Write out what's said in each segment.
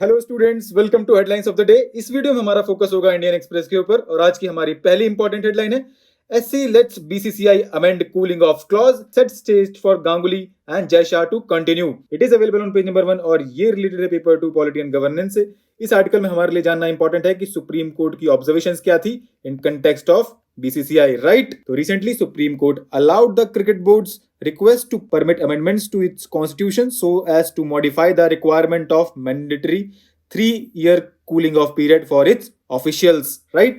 Hello students, welcome to headlines of the day. इस video में हमारा फोकस होगा इंडियन एक्सप्रेस के ऊपर और आज की हमारी पहली इंपॉर्टेंट हेडलाइन है SC lets BCCI amend cooling off clause set stage for Ganguly and Jay Shah to continue. It is available on page number 1 और ये रिलेटेड है पेपर 2 पॉलिटी एंड गवर्नेंस से। इस आर्टिकल में हमारे लिए जानना इंपॉर्टेंट है कि सुप्रीम कोर्ट की ऑब्जर्वेशंस क्या थी in context of BCCI, right? तो recently Supreme Court allowed the cricket boards request to permit amendments to its constitution so as to modify the requirement of mandatory 3-year cooling off period for its officials, right?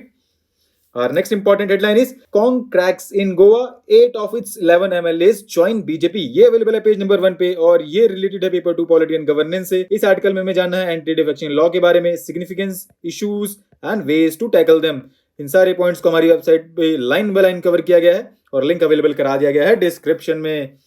Our next important headline is Kong cracks in Goa, 8 of its 11 MLAs join BJP। ये available है page number 1 पे और ये related है paper 2 polity and governance से। इस article में हमें जानना है एंटी डिफेक्शन लॉ के बारे में, significance, issues and ways to tackle them. इन सारे पॉइंट्स को हमारी वेबसाइट पे लाइन बाय लाइन कवर किया गया है और लिंक अवेलेबल करा दिया गया है डिस्क्रिप्शन में।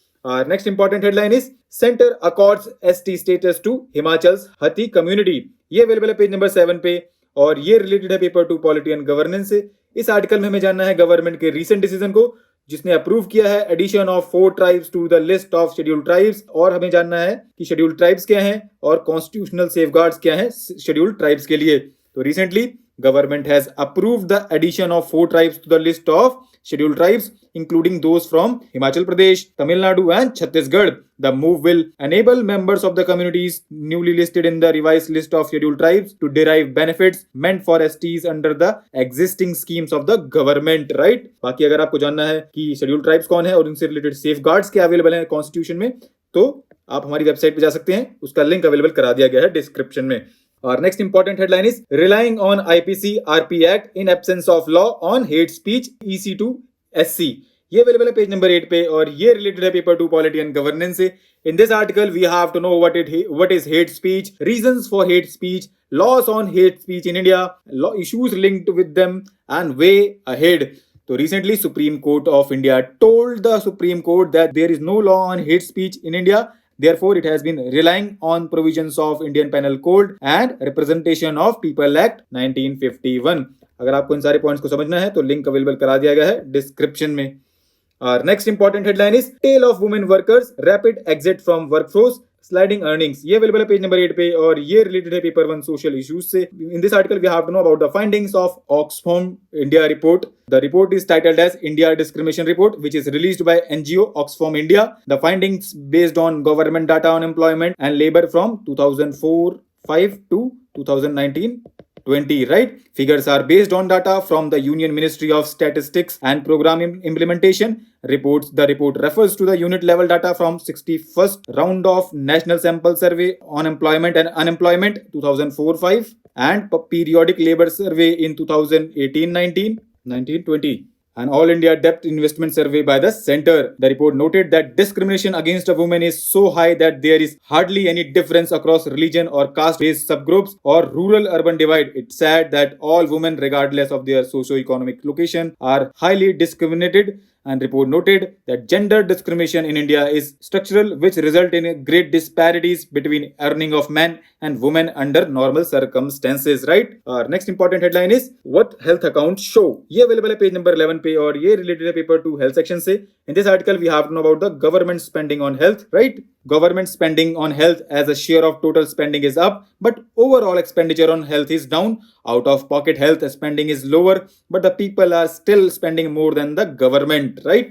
Next important headline is centre accords ST status to Himachal's Hatti community. ये अवेलेबल है पेज नंबर 7 पे और ये रिलेटेड है पेपर 2 पॉलिटी एंड गवर्नेंस से। इस आर्टिकल में हमें जानना है गवर्नमेंट के रीसेंट डिसीजन को जिसने अप्रूव किया है addition of 4 tribes to the list of scheduled tribes, और हमें जानना है कि शेड्यूल्ड ट्राइब्स क्या हैं और कॉन्स्टिट्यूशनल सेफगार्ड्स क्या हैं शेड्यूल्ड ट्राइब्स के लिए। तो recently government has approved the addition of 4 tribes to the list of scheduled tribes including those from Himachal Pradesh, Tamil Nadu and Chhattisgarh. The move will enable members of the communities newly listed in the revised list of scheduled tribes to derive benefits meant for STs under the existing schemes of the government, right? बाकी अगर आपको जानना है कि scheduled tribes कौन है और उनसे related safeguards क्या अवेलेबल है कॉन्स्टिट्यूशन में, तो आप हमारी वेबसाइट पे जा सकते हैं, उसका लिंक अवेलेबल करा दिया गया है डिस्क्रिप्शन में। Our next important headline is relying on IPC RP Act in absence of law on hate speech EC to SC। ये अवेलेबल है पेज नंबर 8 पे और ये रिलेटेड है पेपर 2 पॉलिटी एंड गवर्नेंस से। In this article we have to know what is hate speech, reasons for hate speech, laws on hate speech in India, law issues linked with them and way ahead। तो recently Supreme Court of India told the Supreme Court that there is no law on hate speech in India. Therefore, it has been relying on provisions of Indian Penal Code and Representation of People Act 1951। अगर आपको इन सारे points को समझना है तो link available करा दिया गया है डिस्क्रिप्शन में। Next important headline is tale of women workers rapid exit from workforce sliding earnings. ये अवेलेबल है पेज नंबर 8 पे और ये रिलेटेड है पेपर 1 सोशल इश्यूज से। In this article we have to know about the findings of Oxfam India report. The report is titled as India Discrimination Report, which is released by NGO Oxfam India. The findings based on government data on employment and labor from 2004-5 to 2019-20, right? Figures are based on data from the Union Ministry of Statistics and Program Implementation reports. The report refers to the unit level data from 61st round of National Sample Survey on Employment and Unemployment 2004-5 and Periodic Labor Survey in 2018-19, 1920, an all India Debt Investment Survey by the Center. The report noted that discrimination against a woman is so high that there is hardly any difference across religion or caste-based subgroups or rural-urban divide. It's sad that all women, regardless of their socio-economic location, are highly discriminated. And report noted that gender discrimination in India is structural, which result in great disparities between earning of men and women under normal circumstances, right? Our next important headline is what health accounts show। ये available है page number 11 पे और ये related है paper 2 health section से। In this article we have to know about the government spending on health, right? Government spending on health as a share of total spending is up, but overall expenditure on health is down. Out of pocket health spending is lower, but the people are still spending more than the government, right?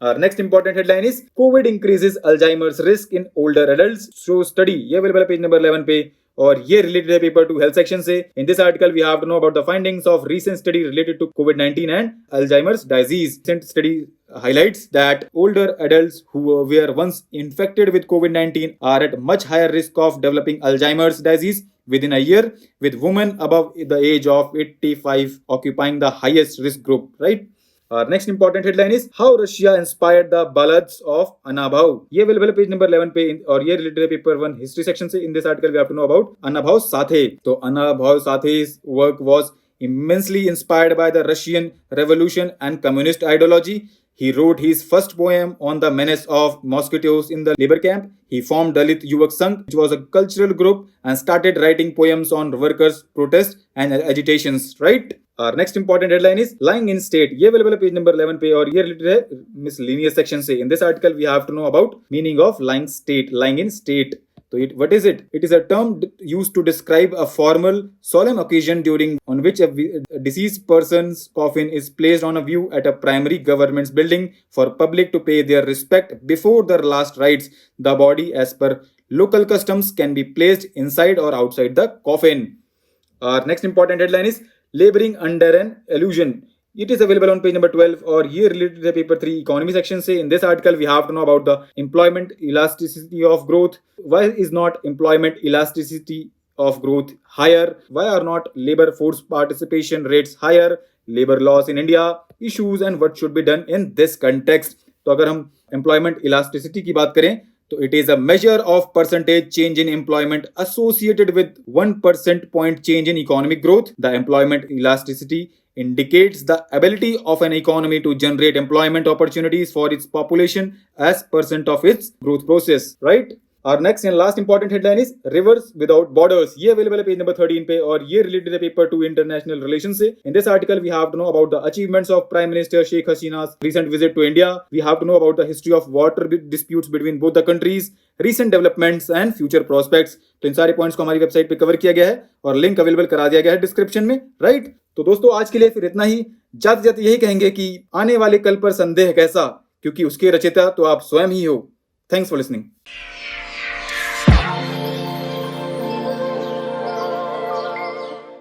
Our next important headline is COVID increases Alzheimer's risk in older adults, show study। ये available है page number 11 पे और ये related है paper 2 health section से। In this article we have to know about the findings of recent study related to COVID-19 and Alzheimer's disease। Recent study highlights that older adults who were once infected with COVID-19 are at much higher risk of developing Alzheimer's disease within a year, with women above the age of 85 occupying the highest risk group, right? Our next important headline is how Russia inspired the ballads of Anabhav। ये available है page number 11 पे और ये related है paper 1 history section से। In this article we have to know about Anabhav Sathe। तो Anabhav Sathe's work was immensely inspired by the Russian Revolution and communist ideology. He wrote his first poem on the menace of mosquitoes in the labor camp. He formed Dalit Yuvak Sangh, which was a cultural group, and started writing poems on workers' protests and agitations, right? Our next important headline is lying in state। ये available है page number 11 पे और ये related है miscellaneous section से। In this article we have to know about meaning of lying state, lying in state। So what is it? It is a term used to describe a formal, solemn occasion during on which a deceased person's coffin is placed on a view at a primary government's building for public to pay their respect before their last rites. The body, as per local customs, can be placed inside or outside the coffin. Our next important headline is laboring under an illusion. It is available on page number 12 or year related to the paper 3 economy section. Say in this article we have to know about the employment elasticity of growth. Why is not employment elasticity of growth higher? Why are not labor force participation rates higher? Labor laws in India, issues and what should be done in this context. तो अगर हम employment elasticity की बात करें तो it is a measure of percentage change in employment associated with 1% point change in economic growth. The employment elasticity indicates the ability of an economy to generate employment opportunities for its population as percent of its growth process, right? Our next and last important headline is Rivers Without Borders. ये available है page number 13 पे और ये related है paper 2 international relations से. In this article we have to know about the achievements of Prime Minister Sheikh Hasina's recent visit to India. We have to know about the history of water disputes between both the countries, recent developments and future prospects. तो इन सारे points को हमारी website पे cover किया गया है और link available करा दिया गया है डिस्क्रिप्शन में, राइट? तो दोस्तों आज के लिए फिर इतना ही. जाते जाते यही कहेंगे कि आने वाले कल पर संदेह कैसा, क्योंकि उसके रचयिता तो आप स्वयं ही हो. Thanks for listening.